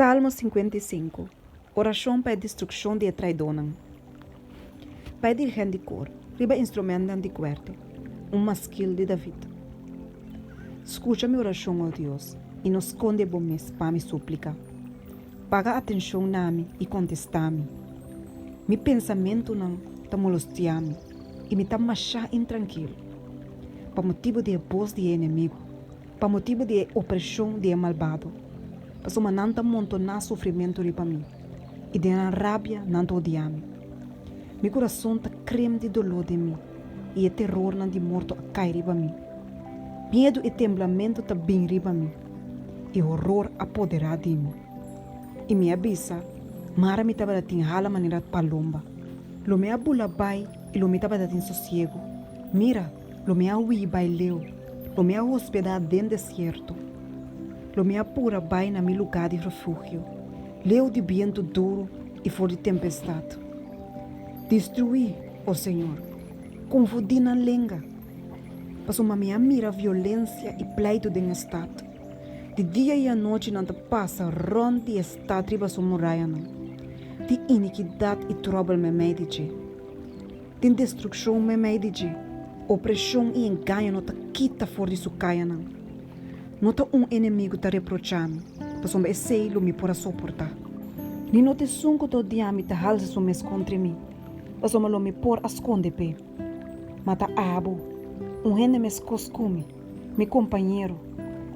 Salmo 55. Oração para a destruição de traidores. Pai dirigente de cor, riba instrumento de cuerte, masquil de David. Escucha minha oração, ó Deus, e nos esconde bomes para me súplica. Paga atenção na mim e contesta-me. Mi pensamento não está molestiando e me está machar intranquilo. Para motivo de voz de inimigo, para motivo de opressão de malvado. Para uma nanta montonar sofrimento para mim e de uma rábia nanta odiar-me. Meu coração está creme de dolor de mim e o terror não de morto a cair para mim. Medo e temblamento está bem para mim e horror apoderar de mim. E me avisa, mara me estava datin hala maneira palomba. Lo me abula bai e lo me estava datin sossego. Mira, lo me aui bai leu, lo me hospedar dentro deserto. Lo me apura bai na meu lugar de refúgio. Leu de vento duro e for de tempestade. Destruí, ó Senhor, confundi na lenga. Passou uma minha mira violência e pleito de estado. De dia e à noite não te passa ronde e está triba sua muralha não. De iniquidade e trouble me medici. De destruição me medici. Opressão e engano não te quita fora de sua caia não. Não te inimigo te reprochar-me. Passou me sei lo me pora suportar. Ni não te sunco todo dia me te halsa sua mes contra mim. Passou me lo me por asconde pe. Mata abo. Gente me costume, meu companheiro,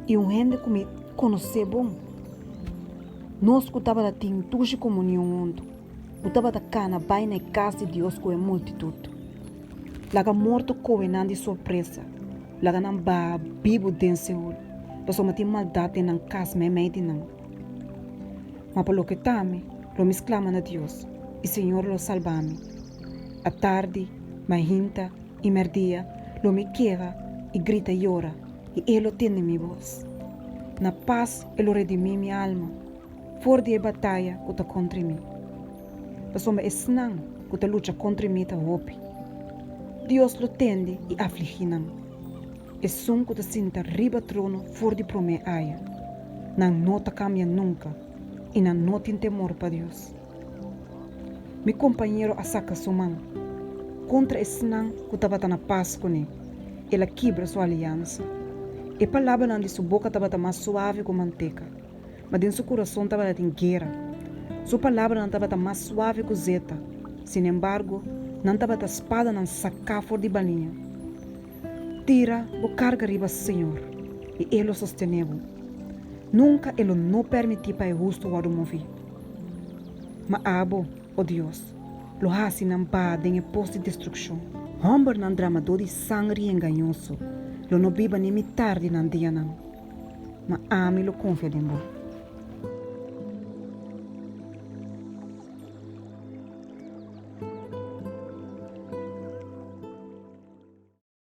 e gente que me conhece bom. Nós que estava da tintude comunhão ontem, que estava da cana vai na casa de Deus com a multitude. Laga morto covenant de surpresa, laga não ba bibo denseul, passou me maldade na casa me meio não. Mas pelo que tame, lo me exclama na Deus, e Senhor lo salva-me. A tarde, mahinta e merdia, lo me queda e grita e ora, e ele tem minha voz. Na paz, ele redimiu minha alma, fora de batalha que está contra mim. Passou me esnang que está luta contra mim ta hope. Deus lo tende e aflige não. É som que está sinta riba trono fora de prome aia. Não nota cambia nunca e não nota tem temor para Deus. Meu companheiro asaca sua mão. Contra esse não que estava na paz com ele. Ela quebra sua aliança. E a palavra de sua boca estava mais suave como manteca. Mas dentro do seu coração estava em guerra. Sua palavra não estava mais suave que zeta. Sin embargo, não estava a espada não sacar fora de balinha. Tira o carga riba Senhor. E ele o sosteneu. Nunca ele não permitiu para o justo o mover. Mas abo, oh Deus, lo hasi não bada em posto de destruição. Homem não dramador de sangue enganhoso. Lo não biba nem tarde não dia não. Mas ame lo confia em